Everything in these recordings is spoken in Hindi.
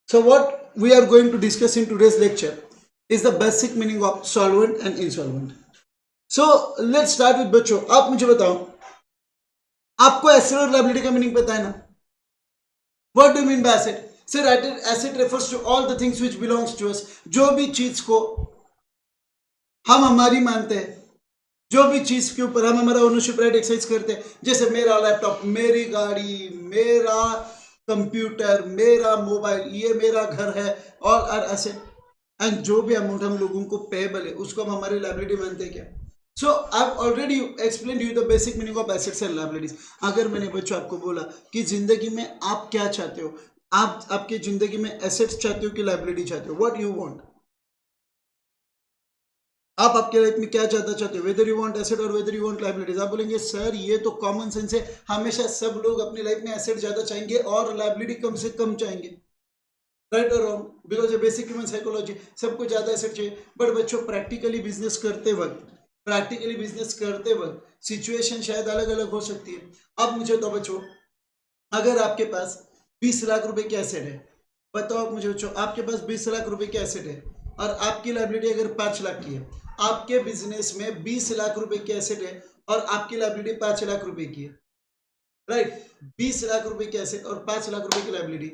So what we are going to discuss in today's lecture is the basic meaning of solvent and insolvent. So let's start with बच्चों, आप मुझे बताओ, आपको एसेट और लायबिलिटी का मीनिंग पता है ना? What do you mean by asset? Sir, asset refers to all the things which belongs to us. जो भी चीज को हम हमारी मानते हैं, जो भी चीज के ऊपर हम हमारा ओनरशिप राइट एक्सरसाइज करते हैं, जैसे मेरा लैपटॉप, मेरी गाड़ी, मेरा कंप्यूटर, मेरा मोबाइल, ये मेरा घर है, ऑल आर एसेट. एंड जो भी अमाउंट हम लोगों को पेबल है उसको हम हमारी लाइबिलिटी मानते हैं क्या? So I already explain you the basic meaning of assets and liabilities. अगर मैंने बच्चों आपको बोला कि जिंदगी में आप क्या चाहते हो, आप आपकी जिंदगी में एसेट्स चाहते हो कि लाइबिलिटी चाहते हो, व्हाट यू वांट? आप आपके लाइफ में क्या चाहता चाहते हो, वेदर यू वांट एसेट और वेदर यू वांट लाइबिलिटीज? आप बोलेंगे सर ये तो कॉमन सेंस है, हमेशा सब लोग अपनी लाइफ में एसेट ज्यादा चाहेंगे और लाइबिलिटी कम से कम चाहेंगे. राइट और रॉन्ग? बिकॉज ये बेसिक ह्यूमन साइकोलॉजी, सबको ज्यादा एसेट चाहिए. बट बच्चों प्रैक्टिकली बिजनेस करते वक्त सिचुएशन शायद अलग अलग हो सकती है. अब मुझे तो बच्चों, अगर आपके पास 20 लाख रुपए की एसेट है, बताओ आप मुझे बच्चों, आपके पास 20 लाख रुपए की एसेट है और आपकी लाइबिलिटी अगर 5 लाख की है, आपके बिजनेस में 20 लाख रुपए की एसेट है और आपकी लाइबिलिटी 5 लाख रुपए की है. राइट? 20 लाख रुपए की एसेट और 5 लाख रुपए की लाइबिलिटी.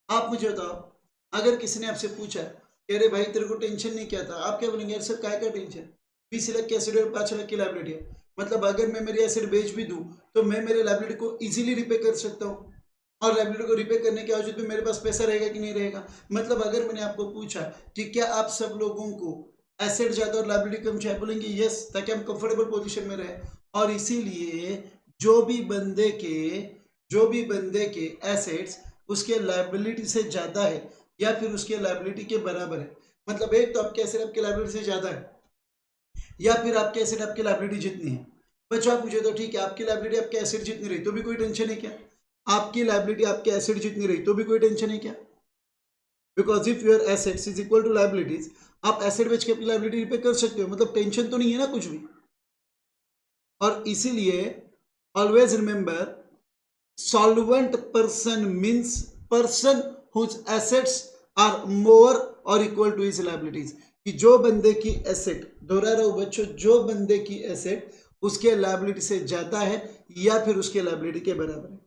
आप मुझे बताओ, अगर किसी ने आपसे पूछा कि अरे भाई तेरे को टेंशन नहीं क्या था, आप क्या बोलेंगे? यार सर काय का टेंशन, 20 लाख की एसेट और 5 लाख की लाइबिलिटी है. मतलब अगर मैं मेरी एसेट बेच भी दूं तो मैं मेरे लाइबिलिटी को इजीली रिपे कर सकता हूँ, और लाइबिलिटी को रिपे करने के बावजूद भी मेरे पास पैसा रहेगा कि नहीं रहेगा. मतलब अगर मैंने आपको पूछा कि क्या आप सब लोगों को एसेट ज्यादा और लाइबिलिटी कम चाहिए, बोलेंगे यस, ताकि हम कंफर्टेबल पोजीशन में रहे. और इसीलिए जो भी बंदे के जो भी बंदे के एसेट्स उसके लाइबिलिटी से ज्यादा है या फिर उसके लाइबिलिटी के बराबर है, मतलब एक तो आपके एसेट आपके लाइबिलिटी से ज्यादा है या फिर आपके एसेट आपकी लाइबिलिटी जितनी है. बच्चों आप मुझे तो ठीक है, आपकी लाइबिलिटी आपके एसेट जितनी रही तो भी कोई टेंशन है क्या? आपकी लाइबिलिटी आपके एसेट जितनी रही तो भी कोई टेंशन है क्या? Because if your assets is equal to liabilities, आप एसेट बेच के अपनी लाइबिलिटी पे कर सकते हो, मतलब टेंशन तो नहीं है ना कुछ भी. और इसीलिए always remember, solvent person means person whose assets are more or equal to his liabilities. कि जो बंदे की एसेट, दोहरा रहा हूं बच्चों, जो बंदे की एसेट उसके लाइबिलिटी से ज्यादा है या फिर उसके लाइबिलिटी के बराबर है.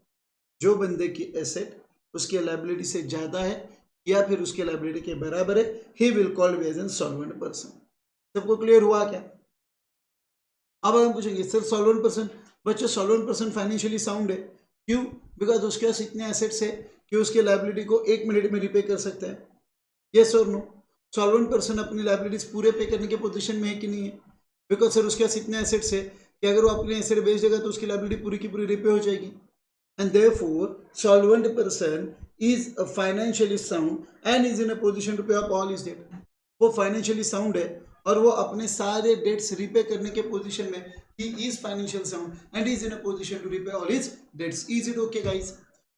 जो बंदे की एसेट उसके लाइबिलिटी से ज्यादा है या फिर उसके लाइबिलिटी के बराबर है, he will called as an solvent person. सबको क्लियर हुआ क्या? अब हम पूछेंगे सर सॉल्वेंट पर्सन, बच्चों सॉल्वेंट पर्सन फाइनेंशियली साउंड है. क्यों? बिकॉज उसके पास इतने एसेट्स है कि उसके लाइबिलिटी को 1 मिनट में रिपे कर सकता है. यस और नो? सॉल्वेंट पर्सन अपनी लाइबिलिटीज पूरे पे करने के पोजीशन में है कि नहीं है? बिकॉज सर उसके पास इतने एसेट्स है कि अगर वो अपने एसेट बेच देगा तो उसकी लाइबिलिटी पूरी की पूरी रिपे हो जाएगी. And therefore solvent person is financially sound and is in a position to pay up all his debt. वो फाइनेंशियली साउंड है और वो अपने सारे डेट्स रिपे करने के पोजीशन में, he is financial sound and is in a position to repay all his debts. Is it okay guys?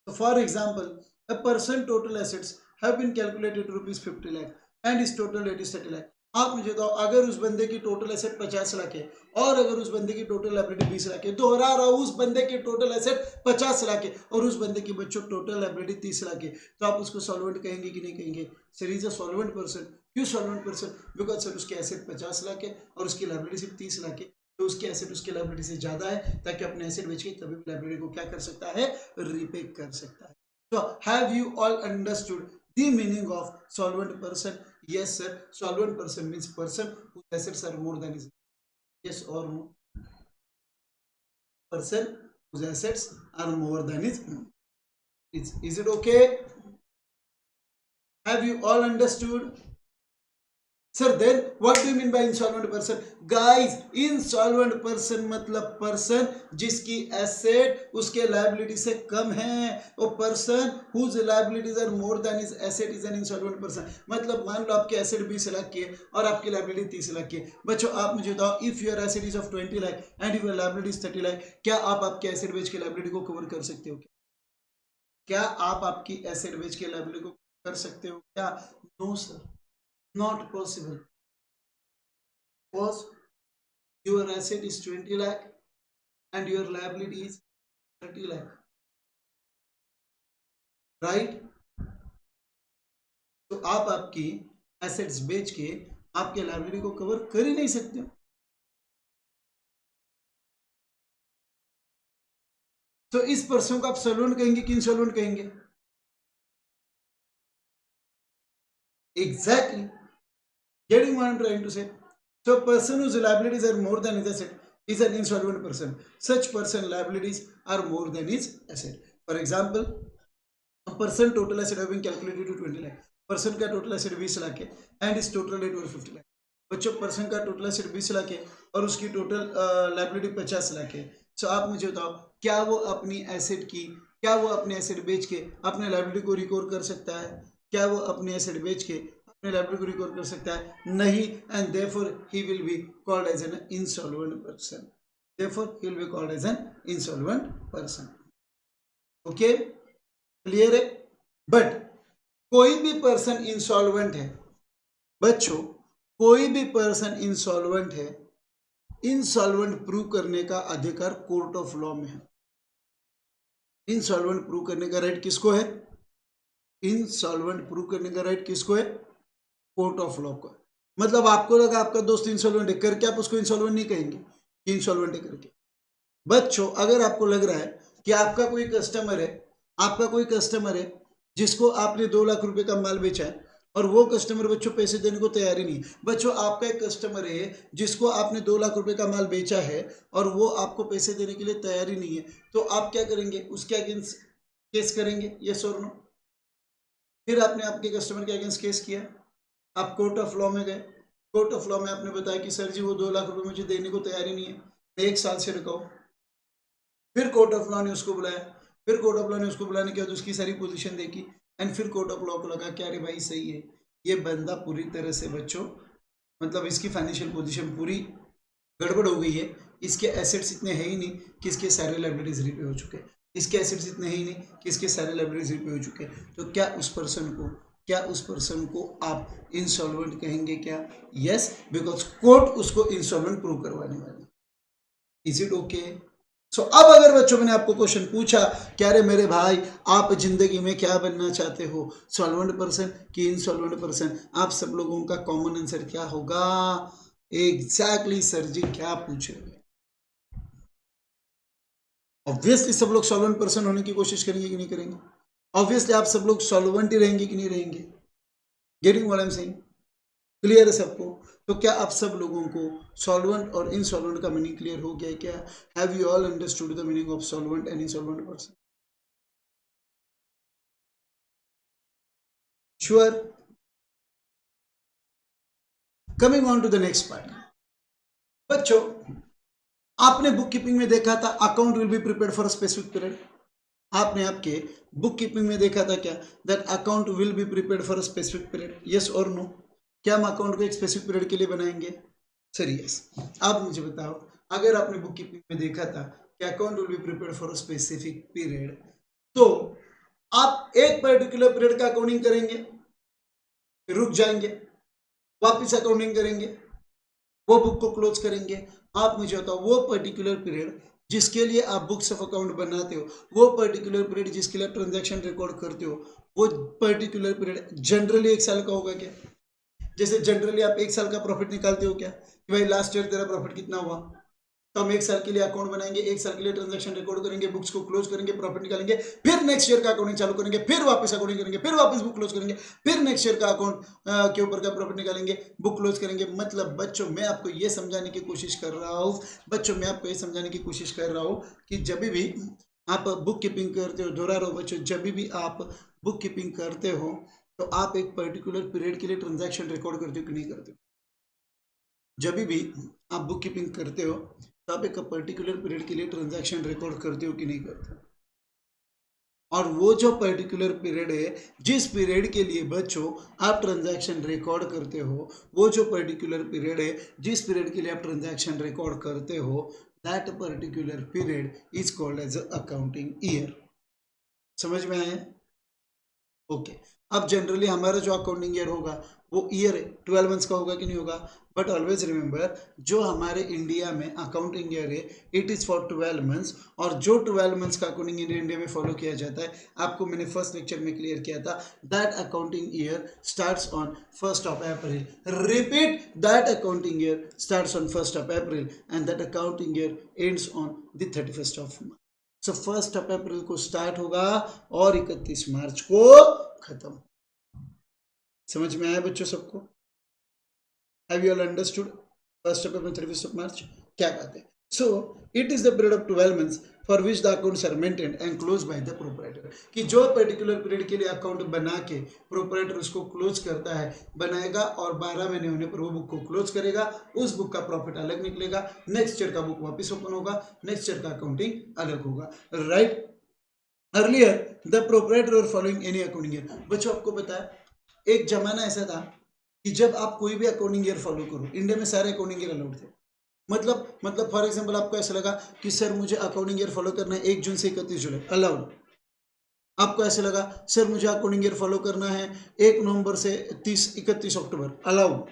So for example, a person total assets have been calculated to rupees 50 lakh and his total debt is 30 lakh. आप मुझे बताओ, अगर उस बंदे की टोटल एसेट 50 लाख है और अगर उस बंदे की टोटल लाइबिलिटी 20 लाख है, दोहरा रहा हूं, उस बंदे की टोटल एसेट 50 लाख है और उस बंदे की बच्चों टोटल लाइबिलिटी 30 लाख है, तो आप उसको सॉल्वेंट कहेंगे कि नहीं कहेंगे? Sir is a solvent person. क्यों सॉल्वेंट पर्सन? बिकॉज सर उसके एसेट 50 लाख है और उसकी लाइबिलिटी सिर्फ 30 लाख है, तो उसके एसेट उसकी लाइबिलिटी से ज्यादा है, ताकि अपने एसेट बेच के कभी भी लाइबिलिटी को क्या कर सकता है? रिपे कर सकता है. So have you all understood the meaning of solvent person? Yes sir, solvent person means person whose assets are more than his. Yes or no? Person whose assets are more than his. Is it okay? Have you all understood? Sir then what do you mean by insolvent person? Guys, insolvent person मतलब पर्सन जिसकी एसेट उसके लायबिलिटी से कम है. वो person whose liabilities are more than his asset is an insolvent person. मतलब मान लो आपकी एसेट 20 लाख की है और आपकी लायबिलिटी 30 लाख की है. बच्चों आप मुझे बताओ, if your asset is of 20 lakh and your liability is 30 lakh, क्या आप आपके एसेट बेच के लायबिलिटी को कवर कर सकते हो? क्या आप आपकी एसेट बेच के लायबिलिटी को कर सकते हो क्या? No sir, not possible, because your asset is 20 lakh and your liability is 30 lakh, right? तो आप आपकी एसेट्स बेच के आपके लायबिलिटी को कवर कर ही नहीं सकते हो। तो इस पर्सन को आप सॉल्वेंट कहेंगे कि इंसॉल्वेंट कहेंगे? Exactly, getting what I'm trying to say. So a person whose liabilities are more than his asset is an insolvent person. Such person liabilities are more than his asset. For example, a person total asset have been calculated to 20 lakh. Person का टोटल एसेट 20 लाख है एंड इस टोटल डेट 50 लाख। बच्चों पर्सन का टोटल एसेट 20 लाख है और उसकी टोटल लाइबिलिटी 50 लाख है। सो आप मुझे बताओ, क्या वो अपनी एसेट की, क्या वो अपने एसेट बेच के अपने लाइबिलिटी को रिकवर कर सकता है? क्या वो अपने एसेट बेच के अपने लाइबिलिटी को रिकवर कर सकता है? नहीं। And therefore he will be called as an insolvent person. Therefore he will be called as an insolvent person. Okay, clear है? बट कोई भी पर्सन इंसॉल्वेंट है बच्चों, कोई भी पर्सन इंसॉल्वेंट है, इंसॉल्वेंट प्रूव करने का अधिकार कोर्ट ऑफ लॉ में है। इंसॉल्वेंट प्रूव करने का राइट किसको है? इंसॉल्वेंट प्रूव करने का राइट किसको है? कोर्ट ऑफ लॉ को। मतलब आपको लगा आपका दोस्त इंसॉल्वेंट है करके आप उसको इंसॉल्वेंट नहीं कहेंगे कि इंसॉल्वेंट है करके। बच्चों अगर आपको लग रहा है कि आपका कोई कस्टमर है, आपका कोई कस्टमर है जिसको आपने 2 लाख रुपए का माल बेचा है और वो कस्टमर बच्चों पैसे देने को तैयार ही नहीं। बच्चों आपका एक कस्टमर है जिसको आपने 2 लाख रुपए का माल बेचा है और वो आपको पैसे देने के लिए तैयार ही नहीं है, तो आप क्या करेंगे? उसके अगेंस्ट केस करेंगे, यस और नो? फिर आपने आपके कस्टमर के अगेंस्ट केस किया, आप कोर्ट ऑफ लॉ में गए, कोर्ट ऑफ लॉ में आपने बताया कि सर जी वो 2 लाख रुपए मुझे देने को तैयार ही नहीं है, मैं 1 साल से रुका हूं। फिर कोर्ट ऑफ लॉ ने उसको बुलाया, फिर कोर्ट ऑफ लॉ ने उसको बुलाने के बाद उसकी सारी पोजीशन देखी एंड फिर कोर्ट ऑफ लॉ को लगा कि अरे भाई सही है, ये बंदा पूरी तरह से बच्चों मतलब इसकी फाइनेंशियल पोजीशन पूरी गड़बड़ हो गई है, इसके एसेट्स इतने हैं ही नहीं कि इसके सारे लाइबिलिटीज रिपे हो चुके हैं, इसके एसेट्स इतने हैं ही नहीं कि इसके सारे लाइबिलिटीज रिपे हो चुके हैं। तो क्या उस पर्सन को आप इंसॉल्वेंट कहेंगे क्या? यस, बिकॉज कोर्ट उसको इंसॉल्वेंट प्रूव करवाने वाली। Is it okay? सो अब अगर बच्चों मैंने आपको क्वेश्चन पूछा कि अरे मेरे भाई आप जिंदगी में क्या बनना चाहते हो, सॉल्वेंट पर्सन कि इनसॉल्वेंट पर्सन, आप सब लोगों का कॉमन आंसर क्या होगा? एग्जैक्टली सर जी, क्या पूछ रहे हैं? ऑब्वियसली सब लोग सॉल्वेंट पर्सन होने की कोशिश करेंगे कि नहीं करेंगे? ऑब्वियसली आप सब लोग सॉल्वेंट ही रहेंगे कि नहीं रहेंगे? Getting what I am saying? Clear है सबको? तो क्या आप सब लोगों को सॉल्वेंट और इनसॉल्वेंट का मीनिंग क्लियर हो गया है क्या? Have you all understood the meaning of solvent and insolvent person? Sure? Coming on to the next part. बच्चों आपने बुक कीपिंग में देखा था account will be prepared for specific period. आपने आपके बुक कीपिंग में देखा था क्या? That account will be prepared for specific period, yes और नो? क्या हम अकाउंट को एक स्पेसिफिक पीरियड के लिए बनाएंगे? Sir yes. आप मुझे बताओ, अगर आपने बुक कीपिंग में देखा था कि account will be prepared for specific period, तो आप एक पर्टिकुलर पीरियड का अकाउंटिंग करेंगे, रुक जाएंगे, वापिस अकाउंटिंग करेंगे, वो बुक को क्लोज करेंगे। आप मुझे बताओ वो पर्टिकुलर पीरियड जिसके लिए आप बुक्स ऑफ अकाउंट बनाते हो, वो पर्टिकुलर पीरियड जिसके लिए आप ट्रांजैक्शन रिकॉर्ड करते हो, वो पर्टिकुलर पीरियड जनरली 1 साल का होगा क्या? जैसे जनरली आप 1 साल का प्रॉफिट निकालते हो क्या कि भाई लास्ट ईयर तेरा प्रॉफिट कितना हुआ, तो हम 1 साल के लिए अकाउंट बनाएंगे, 1 साल के लिए ट्रांजैक्शन रिकॉर्ड करेंगे, बुक्स को क्लोज करेंगे, प्रॉफिट निकालेंगे, फिर नेक्स्ट ईयर का अकाउंटिंग चालू करेंगे, फिर वापस अकाउंटिंग करेंगे, फिर वापस बुक क्लोज करेंगे, फिर नेक्स्ट ईयर का अकाउंट के ऊपर का प्रॉफिट निकालेंगे, बुक क्लोज करेंगे। मतलब बच्चों मैं आपको ये समझाने की कोशिश कर रहा हूँ, बच्चों मैं आपको ये समझाने की कोशिश कर रहा हूँ कि जब भी आप बुक कीपिंग करते हो, दोहरा रहा हूँ बच्चों, जब भी आप बुक कीपिंग करते हो तो आप एक पर्टिकुलर पीरियड के लिए ट्रांजैक्शन रिकॉर्ड करते हो कि नहीं करते हो? जब भी आप बुक कीपिंग करते हो तो आप एक पर्टिकुलर पीरियड के लिए ट्रांजैक्शन रिकॉर्ड करते हो कि नहीं करते? और वो जो पर्टिकुलर पीरियड है, जिस पीरियड के लिए बच्चों आप ट्रांजैक्शन रिकॉर्ड करते हो, वो जो पर्टिकुलर पीरियड है जिस पीरियड के लिए आप ट्रांजैक्शन रिकॉर्ड करते हो, that particular period is called as accounting year. समझ में आया? ओके। अब जनरली हमारा जो अकाउंटिंग ईयर होगा वो ईयर है, 12 मंथ्स का होगा कि नहीं होगा। बट ऑलवेज रिमेंबर, जो हमारे इंडिया में अकाउंटिंग ईयर है इट इज़ फॉर 12 मंथ्स, और जो 12 मंथ्स का अकाउंटिंग ईयर इंडिया में फॉलो किया जाता है, आपको मैंने फर्स्ट लेक्चर में क्लियर किया था, that accounting year starts on 1st of April. Repeat, that accounting year starts on 1st of April and that accounting year ends on the 31st of March. So 1st of April को स्टार्ट होगा और 31 मार्च को खत्म। समझ में आया बच्चों सबको? Have you all understood? 1st of April 31st of March, क्या बात है। So it is the period of 12 months for which the accounts are maintained and closed by the proprietor, कि जो पर्टिकुलर पीरियड के लिए अकाउंट बना के प्रोपराइटर उसको क्लोज करता है, बनाएगा, और 12 महीने होने पर वो बुक को क्लोज करेगा, उस बुक का प्रॉफिट अलग निकलेगा, नेक्स्ट ईयर का बुक वापस ओपन होगा, नेक्स्ट ईयर का अकाउंटिंग अलग होगा, राइट। अर्लियर द प्रोपराइटर और फॉलोइंग एनी अकाउंटिंग ईयर। बच्चों आपको पता है एक जमाना ऐसा था कि जब आप कोई भी अकाउंटिंग ईयर फॉलो करो, इंडिया में सारे अकाउंटिंग ईयर अलाउड थे। मतलब फॉर एग्जांपल आपको ऐसा लगा कि सर मुझे अकाउंटिंग ईयर फॉलो करना है 1 जून से 31 जुलाई, अलाउड। आपको ऐसे लगा सर मुझे अकाउंटिंग ईयर फॉलो करना है 1 नवंबर से 31 अक्टूबर, अलाउड।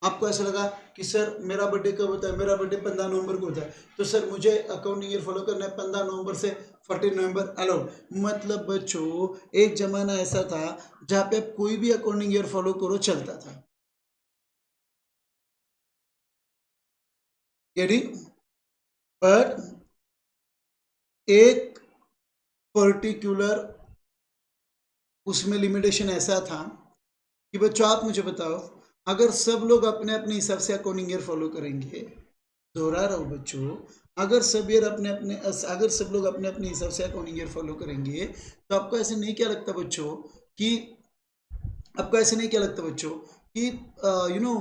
आपको ऐसा लगा कि सर मेरा बर्थडे कब होता है, मेरा बर्थडे 15 नवंबर को होता है, तो सर मुझे अकाउंटिंग ईयर फॉलो करना है 15 नवंबर से 14 नवंबर, अलाउड। मतलब बच्चों एक जमाना ऐसा था जहाँ पे आप कोई भी अकाउंटिंग ईयर फॉलो करो चलता था, यानी पर एक पर्टिकुलर उसमें लिमिटेशन ऐसा था कि बच्चों आप मुझे बताओ, अगर सब लोग अपने अपने हिसाब से अकाउंटिंग ईयर फॉलो करेंगे, दोहरा रहा हूँ बच्चों, अगर सब लोग अपने अपने हिसाब से अकाउंटिंग ईयर फॉलो करेंगे, तो आपको ऐसे नहीं क्या लगता बच्चों कि यू नो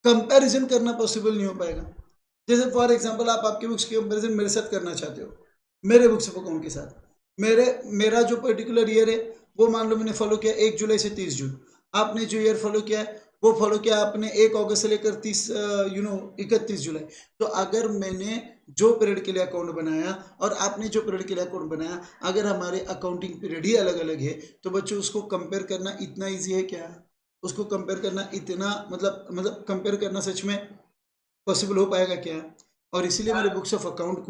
कंपैरिजन करना पॉसिबल नहीं हो पाएगा। जैसे फॉर एग्जांपल आप आपके बुक्स की कंपैरिजन मेरे साथ करना चाहते हो, मेरे बुक्स ऑफ अकाउंट के साथ, मेरा जो पर्टिकुलर ईयर है वो मान लो मैंने फॉलो किया 1 जुलाई से 30 जून, आपने जो ईयर फॉलो किया है वो फॉलो किया आपने 1 अगस्त से लेकर 31 जुलाई। तो अगर मैंने जो पीरियड के लिए अकाउंट बनाया और आपने जो पीरियड के लिए अकाउंट बनाया, अगर हमारे अकाउंटिंग पीरियड ही अलग अलग है, तो बच्चों उसको कंपेयर करना इतना ईजी है क्या? उसको कंपेयर करना इतना मतलब कंपेयर करना सच में पॉसिबल हो पाएगा क्या? और इसीलिए मेरे बुक्स ऑफ अकाउंट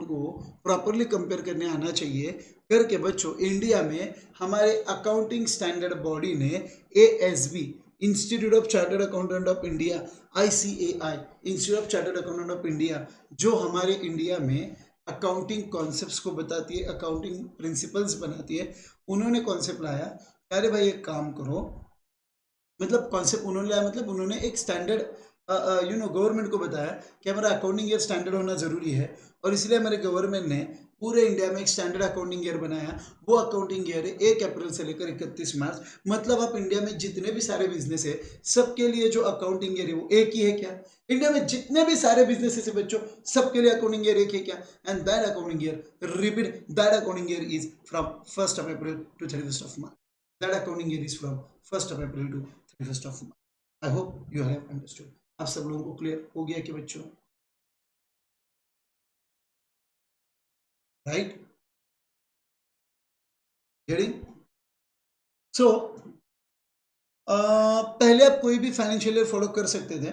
को प्रॉपरली कंपेयर करने आना चाहिए करके बच्चों, इंडिया में हमारे अकाउंटिंग स्टैंडर्ड बॉडी ने ASB, institute of chartered accountant of India, ICAI, institute of chartered accountant of India, जो हमारे इंडिया में अकाउंटिंग कॉन्सेप्ट्स को बताती है, अकाउंटिंग प्रिंसिपल्स बनाती है, उन्होंने कॉन्सेप्ट लाया, अरे भाई एक काम करो, मतलब कॉन्सेप्ट उन्होंने लाया, मतलब उन्होंने एक स्टैंडर्ड गवर्नमेंट को बताया कि हमारा अकाउंटिंग ईयर स्टैंडर्ड होना ज़रूरी है, और इसलिए हमारे गवर्नमेंट ने पूरे इंडिया में एक स्टैंडर्ड अकाउंटिंग ईयर बनाया। वो अकाउंटिंग ईयर है 1 अप्रैल से लेकर 31 मार्च। मतलब आप इंडिया में जितने भी सारे बिजनेस है सबके लिए जो अकाउंटिंग ईयर है वो एक ही है क्या? इंडिया में जितने भी सारे बिजनेस है बच्चों सबके लिए अकाउंटिंग ईयर एक है क्या? And that accounting year, repeat, that accounting year is from 1st of April to 31st of March. That accounting year is from 1st of April to 31st of March. I hope you have understood. आप सब लोगों को क्लियर हो गया कि बच्चों, राइट? गेटिंग? सो पहले आप कोई भी फाइनेंशियल ईयर फॉलो कर सकते थे,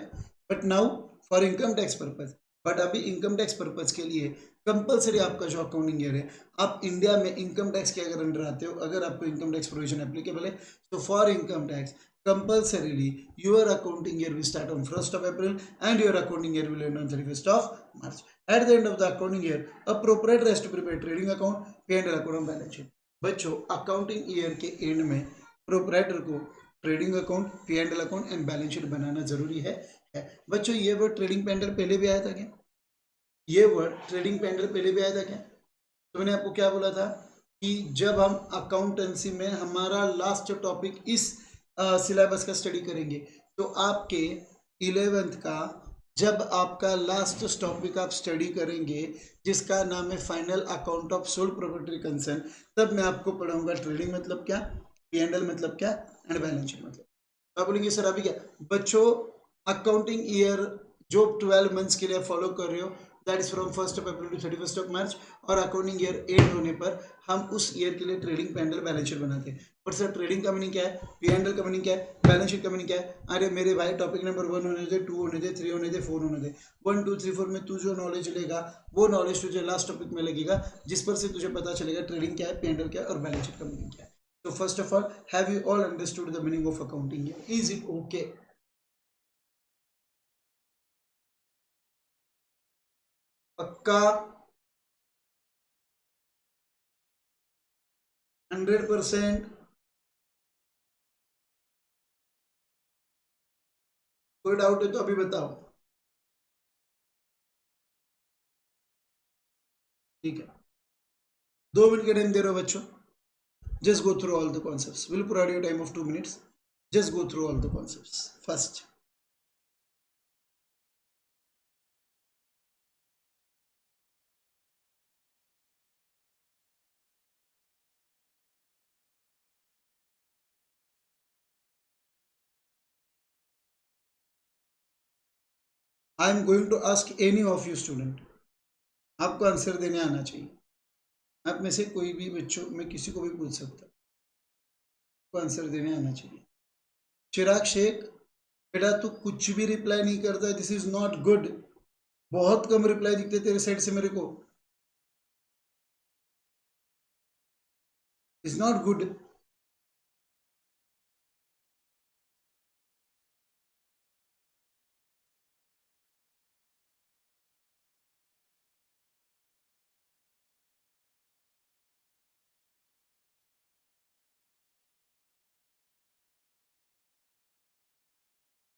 but now for income tax purpose, but अभी इनकम टैक्स पर्पज के लिए कंपलसरी आपका जो अकाउंटिंग ईयर है, आप इंडिया में इनकम टैक्स के अगर अंडर आते हो, अगर आपको इनकम टैक्स प्रोविजन एप्लीकेबल है, तो for income tax compulsorily your accounting year will start on 1st of April and your accounting year will end on 31st of March. At the end of the accounting year, a proprietor has to prepare trading account, P&L account and balance sheet. बच्चों अकाउंटिंग ईयर के एंड में प्रोपराइटर को trading account, P&L account and balance sheet बनाना जरूरी है। बच्चों ये वर्ड ट्रेडिंग P&L पहले भी आया था क्या? ये वर्ड ट्रेडिंग P&L पहले भी आया था क्या? तो मैंने आपको क्या बोला था कि जब हम अकाउंटेंसी में हमारा लास्ट टॉपिक इस सिलेबस का स्टडी करेंगे, तो आपके 11th का जब आपका लास्ट टॉपिक आप स्टडी करेंगे जिसका नाम है final account of sole proprietary concern, तब मैं आपको पढ़ाऊंगा ट्रेडिंग मतलब क्या, P&L मतलब क्या एंड बैलेंस शीट मतलब। आप बोलेंगे सर अभी क्या? बच्चों अकाउंटिंग ईयर जो 12 मंथ्स के लिए फॉलो कर रहे हो, that is from 1 April to 31 March, और अकाउंटिंग ईयर एंड होने पर हम उस ईयर के लिए ट्रेडिंग पैंडल बैलेंस शीट बनाते हैं। बट सर ट्रेडिंग का मीनिंग क्या है, पी एंड एल का मीनिंग क्या है, बैलेंस शीट का मीनिंग क्या है? अरे मेरे भाई टॉपिक नंबर 1 होने दे, 2 होने दे, 3 होने दे, 4 होने दे। 1 2 3 4 में तू जो नॉलेज लेगा वो नॉलेज तुझे लास्ट टॉपिक में लगेगा, जिस पर से तुझे पता चलेगा ट्रेडिंग क्या है, पी एंड एल क्या है और बैलेंस शीट का मीनिंग क्या है। So first of all, have you all understood the meaning of accounting? Is it okay? पक्का 100%? कोई डाउट है तो अभी बताओ। ठीक है, 2 मिनट का टाइम दे रहा हूँ बच्चों। Just go through all the concepts. We'll provide you a time of 2 minutes. Just go through all the concepts. First, I am going to ask any of you student. आपको आंसर देने आना चाहिए। आप में से कोई भी बच्चों में किसी को भी पूछ सकता है, आपको आंसर देने आना चाहिए। चिराग शेख, बेटा तू कुछ भी रिप्लाई नहीं करता, दिस इज नॉट गुड। बहुत कम रिप्लाई दिखते तेरे साइड से मेरे को, is not good.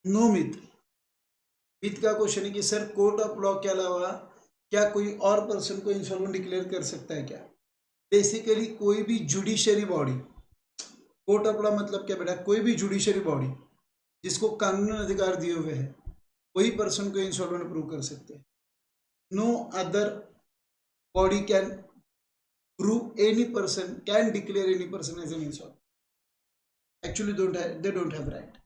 No myth. Myth का क्वेश्चन है कि सर कोर्ट ऑफ लॉ के अलावा क्या कोई और पर्सन को इंसॉल्वेंट डिक्लेयर कर सकता है क्या? बेसिकली कोई भी judiciary body, court of law मतलब क्या बेटा, कोई भी जुडिशरी बॉडी जिसको कानूनी अधिकार दिए हुए हैं वही पर्सन को इंसॉल्वेंट प्रूव कर सकते हैं। No other body can prove any person, can declare any person as an insolvent. Actually they don't have right.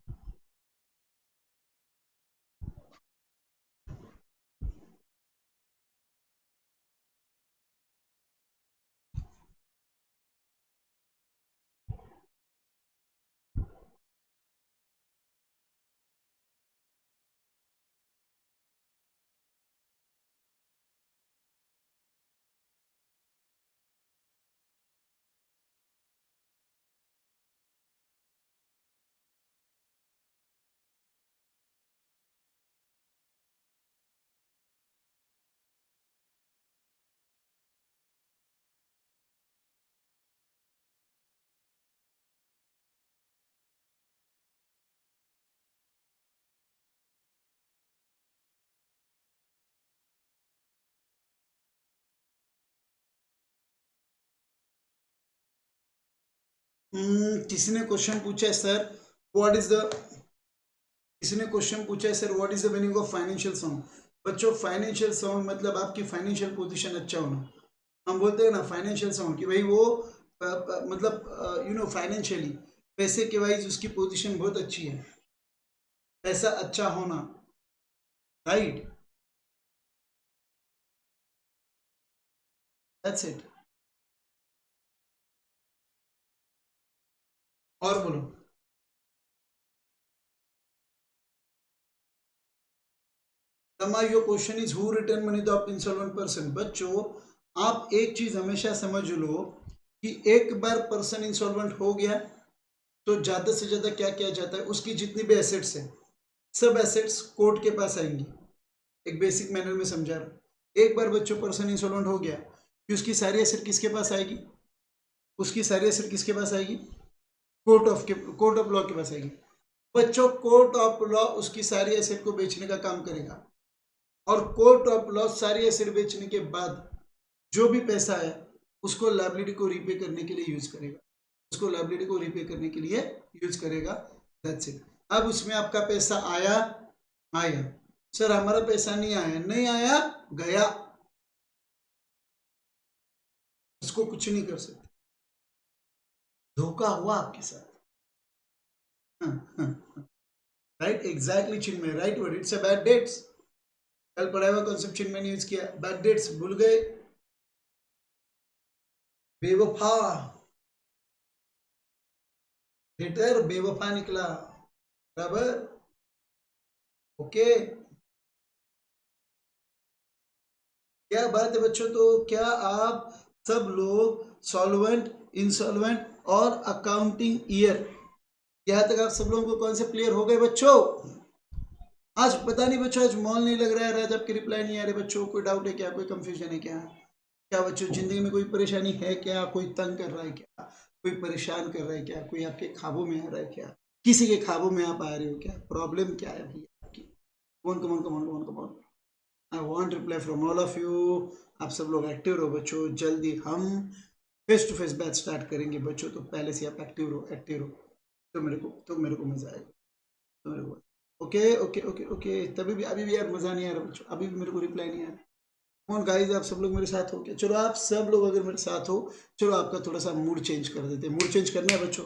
किसी ने क्वेश्चन पूछा है सर व्हाट इज द, किसी ने क्वेश्चन पूछा है sir what is the meaning of financial sound? बच्चों फाइनेंशियल साउंड मतलब आपकी फाइनेंशियल पोजीशन अच्छा होना। हम बोलते हैं ना फाइनेंशियल साउंड कि भाई वो मतलब यू नो फाइनेंशियली पैसे के वाइज उसकी पोजीशन बहुत अच्छी है, पैसा अच्छा होना, राइट? That's it. और बोलो। Rama, your question is who return money to आप इंसॉल्वेंट पर्सन? बच्चों आप एक चीज हमेशा समझ लो कि एक बार पर्सन इंसॉल्वेंट हो गया तो ज्यादा से ज्यादा क्या किया जाता है, उसकी जितनी भी एसेट्स है सब एसेट्स कोर्ट के पास आएंगी। एक बेसिक मैनर में समझा रहा हूं। एक बार बच्चों पर्सन इंसॉल्वेंट हो गया कि उसकी सारी एसेट किसके पास आएगी, उसकी सारी एसेट किसके पास आएगी, कोर्ट ऑफ लॉ के पास आएगी। बच्चों कोर्ट ऑफ लॉ उसकी सारी एसेट को बेचने का काम करेगा और कोर्ट ऑफ लॉ सारी एसेट बेचने के बाद जो भी पैसा है उसको लायबिलिटी को रीपे करने के लिए यूज करेगा, उसको लायबिलिटी को रीपे करने के लिए यूज करेगा। That's it. अब उसमें आपका पैसा आया, आया। सर हमारा पैसा नहीं आया, नहीं आया, गया, उसको कुछ नहीं कर सकते। धोखा हुआ आपके साथ। Right, exactly Chinmay, right word, it's a bad debts. कल पढ़ा हुआ कॉन्सेप्ट चेन मैंने यूज किया। बैकडेट्स भूल गए? बेवफा, हेटर बेवफा निकला, बराबर, ओके। क्या बात है बच्चों, तो क्या आप सब लोग सॉल्वेंट, इंसॉल्वेंट और अकाउंटिंग ईयर, यहाँ तक आप सब लोगों को कॉन्सेप्ट क्लियर हो गए बच्चों? आज पता नहीं बच्चों, आज मॉल नहीं लग रहा है, आज आपके रिप्लाई नहीं आ रहे बच्चों, कोई डाउट है क्या, कोई कंफ्यूजन है क्या? क्या बच्चों जिंदगी में कोई परेशानी है क्या, कोई तंग कर रहा है क्या, कोई परेशान कर रहा है क्या, कोई आपके ख्वाबों में आ रहा है क्या, किसी के ख्वाबों में आप आ रहे हो क्या, प्रॉब्लम क्या है भैया आपकी? कौन come on come on come on come on, I want reply from all of you. आप सब लोग एक्टिव रहो बच्चों, जल्दी हम face to face batch start करेंगे बच्चों, तो पहले से आप एक्टिव रहो, एक्टिव रहो, तो मेरे को मजा आएगा, तो मेरे को ओके ओके ओके ओके। तभी भी अभी भी यार मजा नहीं आ रहा बच्चों, अभी भी मेरे को रिप्लाई नहीं आ रहा। कौन गाइस, आप सब लोग मेरे साथ हो क्या? चलो आप सब लोग अगर मेरे साथ हो, चलो आपका थोड़ा सा मूड चेंज कर देते हैं। मूड चेंज करना है बच्चों,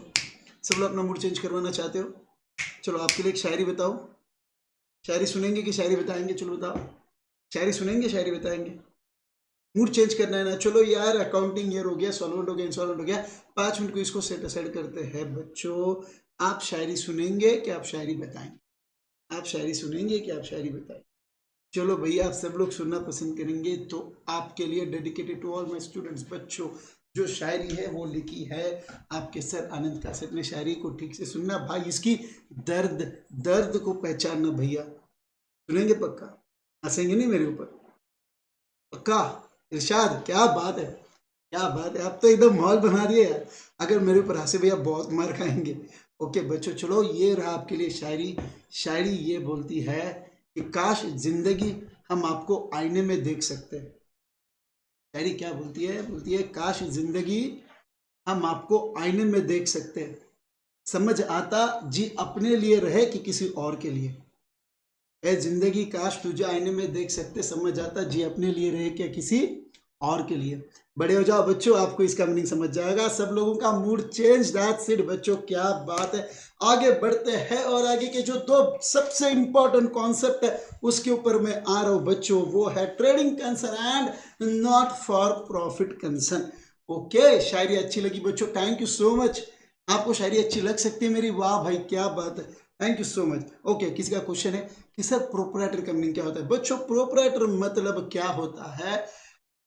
सब लोग अपना मूड चेंज करवाना चाहते हो? चलो आपके लिए एक शायरी बताओ, शायरी सुनेंगे कि शायरी बताएंगे? चलो बताओ, शायरी सुनेंगे शायरी बताएंगे? मूड चेंज करना है ना? चलो यार, अकाउंटिंग ईयर हो गया, सॉल्वेंट हो गया, इंसॉल्वेंट हो गया, 5 मिनट को इसको सेट असाइड करते हैं बच्चों। आप शायरी सुनेंगे कि आप शायरी बताएंगे? आप शायरी सुनेंगे कि आप शायरी बताएंगे? चलो भैया, आप सब लोग सुनना पसंद करेंगे, तो आपके लिए dedicated to all my students बच्चों, जो शायरी है वो लिखी है आपके सर आनंद कासत ने। शायरी को ठीक से सुनना भाई, इसकी दर्द दर्द को पहचानना भैया। सुनेंगे पक्का? हंसेंगे नहीं मेरे ऊपर? पक्का? इरशाद, क्या बात है, क्या बात है, आप तो एकदम माहौल बना दिए यार। अगर मेरे ऊपर हंसे भैया बहुत मार खाएंगे। ओके बच्चों, चलो ये रहा आपके लिए शायरी। शायरी ये बोलती है कि काश जिंदगी हम आपको आईने में देख सकते हैं। शायरी क्या बोलती है? बोलती है काश जिंदगी हम आपको आईने में देख सकते हैं, समझ आता जी अपने लिए रहे कि किसी और के लिए। ए जिंदगी काश तुझे आईने में देख सकते, समझ आता जी अपने लिए रहे क्या किसी और के लिए। बड़े हो जाओ बच्चों, आपको इसका मीनिंग समझ जाएगा। सब लोगों का मूड चेंज, दैट्स इट बच्चों, क्या बात है। आगे बढ़ते हैं और आगे के जो दो सबसे इंपॉर्टेंट कॉन्सेप्ट है उसके ऊपर मैं आ रहा हूं बच्चों, वो है trading concern and not for profit concern. Okay, शायरी अच्छी लगी बच्चों, थैंक यू सो मच। आपको शायरी अच्छी लग सकती है मेरी, वाह भाई क्या बात है, thank you so much. Okay, किसी का क्वेश्चन है कि सर प्रोप्राइटर का मीनिंग क्या होता है? बच्चों प्रोप्राइटर मतलब क्या होता है?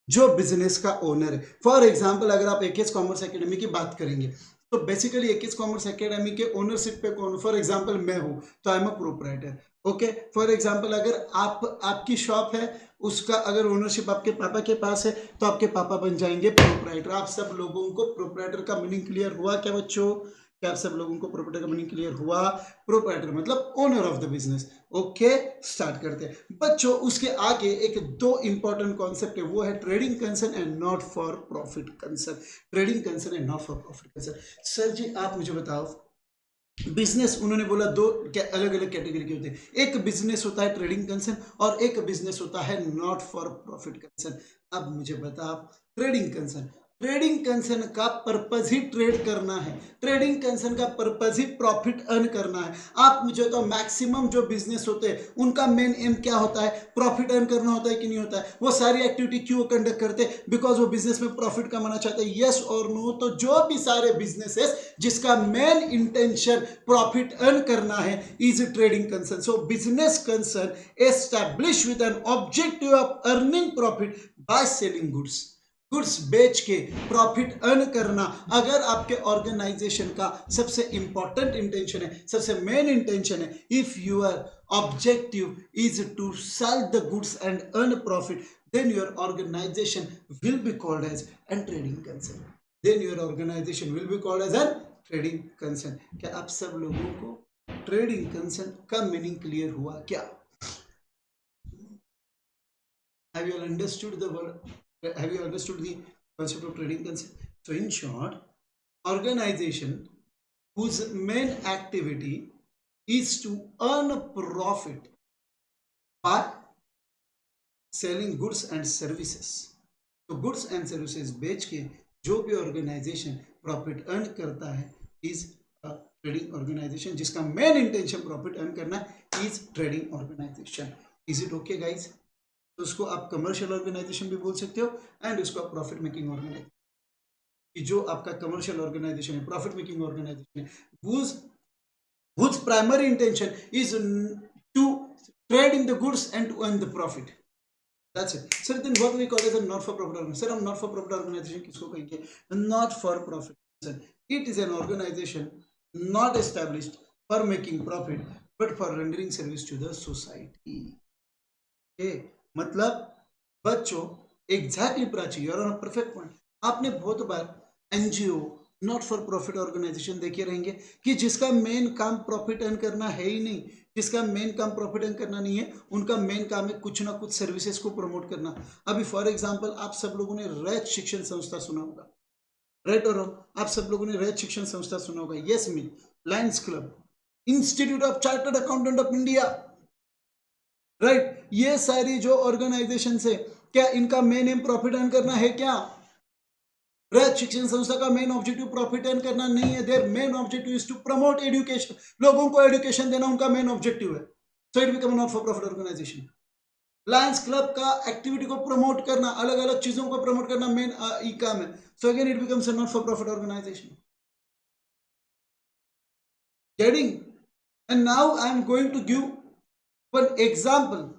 जो बिजनेस का ओनर है। फॉर एग्जाम्पल अगर आप एकेएस कॉमर्स एकेडमी की बात करेंगे, तो बेसिकली एकेएस कॉमर्स एकेडमी के ओनरशिप पे कौन? फॉर एग्जाम्पल मैं हूं, तो I am a proprietor. Okay, for example अगर आपकी शॉप है, उसका अगर ओनरशिप आपके पापा के पास है, तो आपके पापा बन जाएंगे प्रोप्राइटर। आप सब लोगों को प्रोप्राइटर का मीनिंग क्लियर हुआ क्या बच्चों? क्या आप सब लोगों को प्रोप्राइटर का मीनिंग क्लियर हुआ? प्रोप्राइटर मतलब owner of the business. Okay, start करते हैं बच्चों। उसके आगे एक दो इंपॉर्टेंट कॉन्सेप्ट है, वो है trading concern and not for profit concern. Trading concern and not for profit concern. Sir जी आप मुझे बताओ, बिजनेस उन्होंने बोला दो अलग अलग कैटेगरी के होते हैं, एक बिजनेस होता है ट्रेडिंग कंसर्न और एक बिजनेस होता है नॉट फॉर प्रॉफिट कंसर्न। अब मुझे बताओ, ट्रेडिंग कंसर्न, ट्रेडिंग कंसर्न का पर्पज ही ट्रेड करना है, ट्रेडिंग कंसर्न का पर्पज ही प्रॉफिट अर्न करना है। आप मुझे तो मैक्सिमम जो बिजनेस होते हैं उनका मेन एम क्या होता है? प्रॉफिट अर्न करना होता है कि नहीं होता है? वो सारी एक्टिविटी क्यों कंडक्ट करते हैं? बिकॉज वो बिजनेस में प्रॉफिट कमाना चाहते हैं, यस और नो? तो जो भी सारे बिजनेसेस जिसका मेन इंटेंशन प्रॉफिट अर्न करना है is trading concern. So business concern establish with an objective of earning profit by selling goods. Goods बेच के प्रॉफिट अर्न करना अगर आपके ऑर्गेनाइजेशन का सबसे इंपॉर्टेंट इंटेंशन है, सबसे मेन इंटेंशन है, if your objective is to sell the goods and earn profit, then your organization will be called as a trading concern. Then your organization will be called as a trading concern. क्या आप सब लोगों को ट्रेडिंग कंसर्न का मीनिंग क्लियर हुआ क्या? Have you all understood the word? Have you understood the concept of trading concern? So in short, organization whose main activity is to earn profit by selling goods and services. तो गुड्स एंड सर्विसेज बेच के जो भी ऑर्गेनाइजेशन प्रॉफिट अर्न करता है इज ट्रेडिंग ऑर्गेनाइजेशन, जिसका मेन इंटेंशन प्रॉफिट अर्न करना is trading organization. Is it okay guys? तो उसको आप कमर्शियल ऑर्गेनाइजेशन भी बोल सकते हो एंड उसको आप प्रॉफिट मेकिंग ऑर्गेनाइजेशन, कि जो आपका कमर्शियल ऑर्गेनाइजेशन है, प्रॉफिट मेकिंग ऑर्गेनाइजेशन है, whose primary intention is to trade in the goods and to earn the profit. That's it. Sir, then what we call as a not-for-profit organization? Sir, हम not-for-profit organization किसको कहेंगे? Not-for-profit. It is an organization not established for making profit, but for rendering service to the society. Okay? मतलब बच्चों, exactly Prachi, you're on a perfect point. आपने बहुत बार NGO, not for profit organisation देखे रहेंगे कि जिसका मेन काम प्रॉफिट अर्न करना है ही नहीं, जिसका मेन काम प्रॉफिट अर्न करना नहीं है, उनका मेन काम है कुछ ना कुछ सर्विसेज को प्रमोट करना. अभी फॉर एग्जांपल आप सब लोगों ने रैत शिक्षण संस्था सुना होगा, राइट और रॉन्ग? आप सब लोगों ने रैत शिक्षण संस्था सुना होगा. Yes me, Lions club, institute of chartered accountant of India, right. ये सारी जो ऑर्गेनाइजेशन है, क्या इनका मेन एम प्रॉफिट अर्न करना है? क्या रैत शिक्षण संस्था का मेन ऑब्जेक्टिव प्रॉफिट अर्न करना नहीं है. Their main objective is to promote education. लोगों को एजुकेशन देना उनका मेन ऑब्जेक्टिव है. So it become not for profit organization. Lions Club का एक्टिविटी को प्रमोट करना, अलग अलग चीजों को प्रमोट करना मेन ई काम है. So again it becomes a not for profit organization. Getting? And now I am going to give one example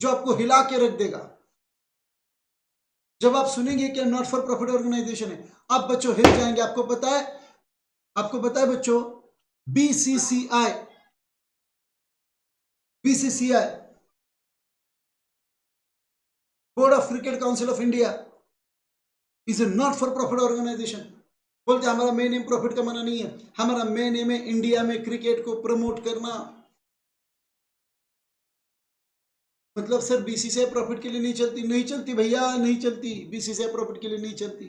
जो आपको हिला के रख देगा. जब आप सुनेंगे कि नॉट फॉर प्रॉफिट ऑर्गेनाइजेशन है, आप बच्चों हिल जाएंगे. आपको पता है बच्चों, BCCI, board of cricket council of India, is a not for profit organization. बोलते हमारा मेन एम प्रॉफिट कमाना नहीं है, हमारा मेन एम है इंडिया में क्रिकेट को प्रमोट करना. मतलब सर बीसीसीआई प्रॉफिट के लिए नहीं चलती? नहीं चलती भैया, नहीं चलती. बीसीसीआई प्रॉफिट के लिए नहीं चलती.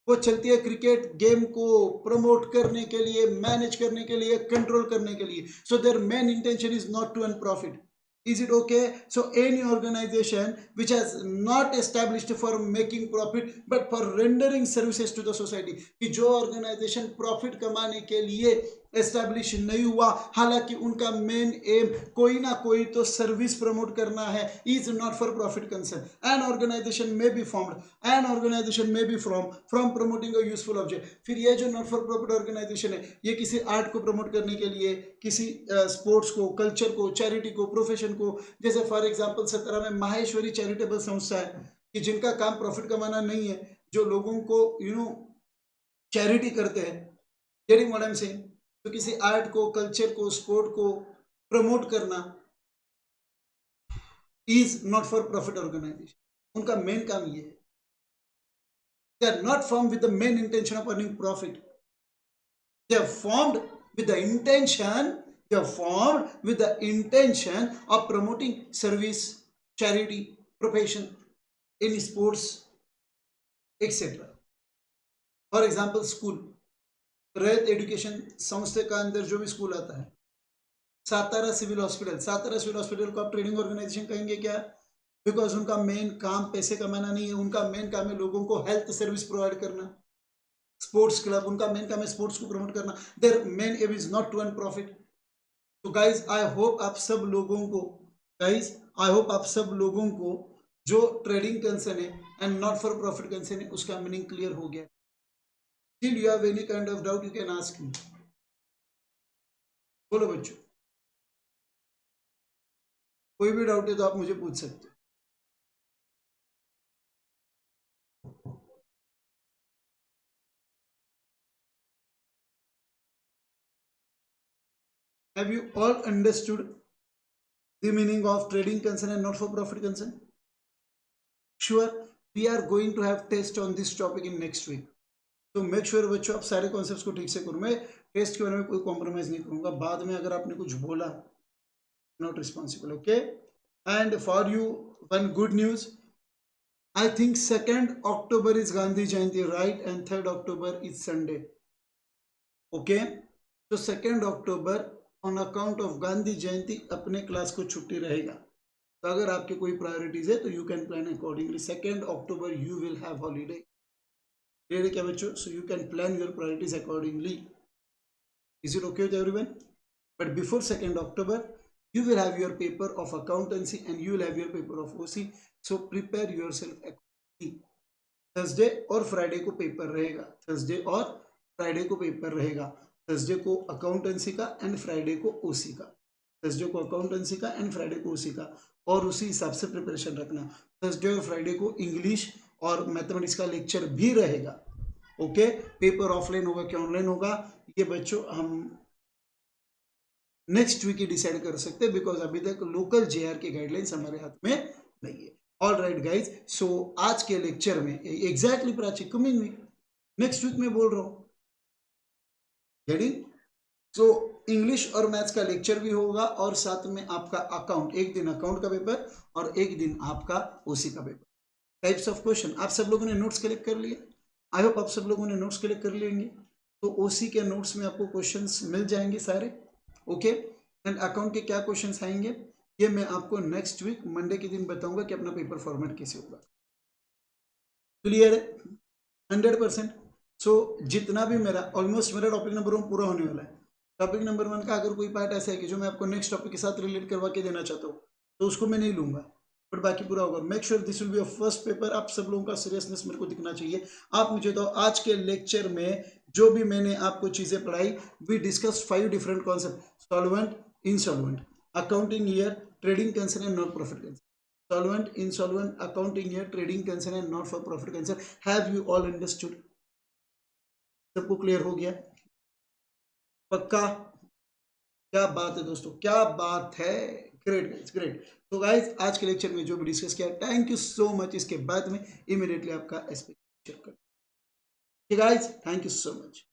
वो चलती है क्रिकेट गेम को प्रमोट करने के लिए, मैनेज करने के लिए, कंट्रोल करने के लिए. So their main intention is not to earn profit. Is it okay? So any organization which has not established for making profit but for rendering services to the society, कि जो ऑर्गेनाइजेशन प्रॉफिट कमाने के लिए एस्टैब्लिश नहीं हुआ, हालांकि उनका मेन एम कोई ना कोई तो सर्विस प्रमोट करना है, is not for profit concern. An organization may be formed, an organization may be from promoting a useful object. फिर ये जो नॉट फॉर प्रॉफिट ऑर्गेनाइजेशन है, ये किसी आर्ट को प्रमोट करने के लिए, किसी स्पोर्ट्स को, कल्चर को, चैरिटी को, प्रोफेशन को, जैसे फॉर एग्जांपल सतारा में माहेश्वरी चैरिटेबल संस्था है कि जिनका काम प्रॉफिट कमाना नहीं है, जो लोगों को चैरिटी करते हैं. Getting what I am saying? तो किसी आर्ट को, कल्चर को, स्पोर्ट को प्रमोट करना is not for profit organization. उनका मेन काम ये है. They are not form with the main intention of earning profit. They are formed with the intention of promoting service, charity, profession, in sports, etc. For example school, रैत एजुकेशन संस्था का अंदर जो भी स्कूल आता है, सातारा सिविल हॉस्पिटल को आप ट्रेनिंग ऑर्गेनाइजेशन कहेंगे क्या? बिकॉज उनका मेन काम पैसे कमाना नहीं है, उनका मेन काम है लोगों को हेल्थ सर्विस प्रोवाइड करना. स्पोर्ट्स क्लब, उनका मेन काम है स्पोर्ट्स को प्रमोट करना. Their main aim is not to earn profit. तो गाइज आई होप आप सब लोगों को जो ट्रेडिंग कंसर्न है and not for profit concern है, उसका मीनिंग क्लियर हो गया. Still you have any kind of doubt, you can ask me. बोलो बच्चों, कोई भी डाउट है तो आप मुझे पूछ सकते हो. Have you all understood the meaning of trading concern and not for profit concern? Sure, we are going to have test on this topic in next week. तो मेक श्योर बच्चों आप सारे कॉन्सेप्ट्स को ठीक से करो. मैं टेस्ट के बारे में कोई कॉम्प्रोमाइज नहीं करूंगा. बाद में अगर आपने कुछ बोला, not responsible. Okay. And for you one good news, I think 2nd October is Gandhi Jayanti, right? And 3rd October is Sunday. Okay? So 2nd October on account of Gandhi Jayanti अपने क्लास को छुट्टी रहेगा. तो अगर आपके कोई प्रायोरिटीज है तो you can plan accordingly. 2nd October you will have holiday. Clear है क्या बच्चों? So you can plan your priorities accordingly. Is it okay with everyone? But before 2nd October You will have your paper of accountancy and you will have your paper of OC. So prepare yourself accordingly. Thursday और फ्राइडे को पेपर रहेगा, थर्सडे और फ्राइडे को पेपर रहेगा। थर्सडे को अकाउंटेंसी का एंड फ्राइडे को ओसी का, थर्सडे को अकाउंटेंसी का एंड फ्राइडे को ओसी का, और उसी हिसाब से प्रिपरेशन रखना। थर्सडे और फ्राइडे को इंग्लिश और मैथमेटिक्स का लेक्चर भी रहेगा। ओके, पेपर ऑफलाइन होगा कि ऑनलाइन होगा ये बच्चों हम नेक्स्ट वीक ही डिसाइड कर सकते हैं, बिकॉज अभी तक लोकल जेआर की गाइडलाइंस हमारे हाथ में नहीं है। ऑल राइट गाइज, सो आज के लेक्चर में exactly Prachi coming week, next week में बोल रहा हूं, गेटिंग? सो इंग्लिश और मैथ्स का लेक्चर भी होगा और साथ में आपका अकाउंट, एक दिन अकाउंट का पेपर और एक दिन आपका ओसी का पेपर। टाइप्स ऑफ क्वेश्चन आप सब लोगों ने नोट्स कलेक्ट कर लिए, आई होप आप सब लोगों ने नोट्स कलेक्ट कर लेंगे। तो ओसी के नोट्स में आपको क्वेश्चंस मिल जाएंगे सारे। ओके, एंड अकाउंट के क्या क्वेश्चंस आएंगे ये मैं आपको नेक्स्ट वीक मंडे के दिन बताऊंगा कि अपना पेपर फॉर्मेट कैसे होगा। क्लियर है? 100%। सो जितना भी मेरा ऑलमोस्ट मेरा टॉपिक नंबर 1 पूरा होने वाला है। टॉपिक नंबर 1 का अगर कोई पार्ट ऐसा है कि जो मैं आपको नेक्स्ट टॉपिक के साथ रिलेट करवा के देना चाहता हूँ तो उसको मैं नहीं लूंगा, बट बाकी पूरा होगा। Make sure this will be your first paper. आप सब लोगों का सीरियसनेस मेरे को दिखना चाहिए। आप मुझे तो आज के लेक्चर में जो भी मैंने आपको चीजें पढ़ाई, we discuss 5 different concept, solvent, insolvent, accounting year, trading concern and not profit concern. Solvent, insolvent, accounting year, trading concern and not for profit concern. Have you all understood? सबको क्लियर हो गया? पक्का? क्या बात है दोस्तों, क्या बात है। Great guys, great. तो गाइस आज के लेक्चर में जो भी डिस्कस किया, थैंक यू सो मच। इसके बाद में इमीडिएटली आपका एसपी शेयर कर। Guys thank you so much.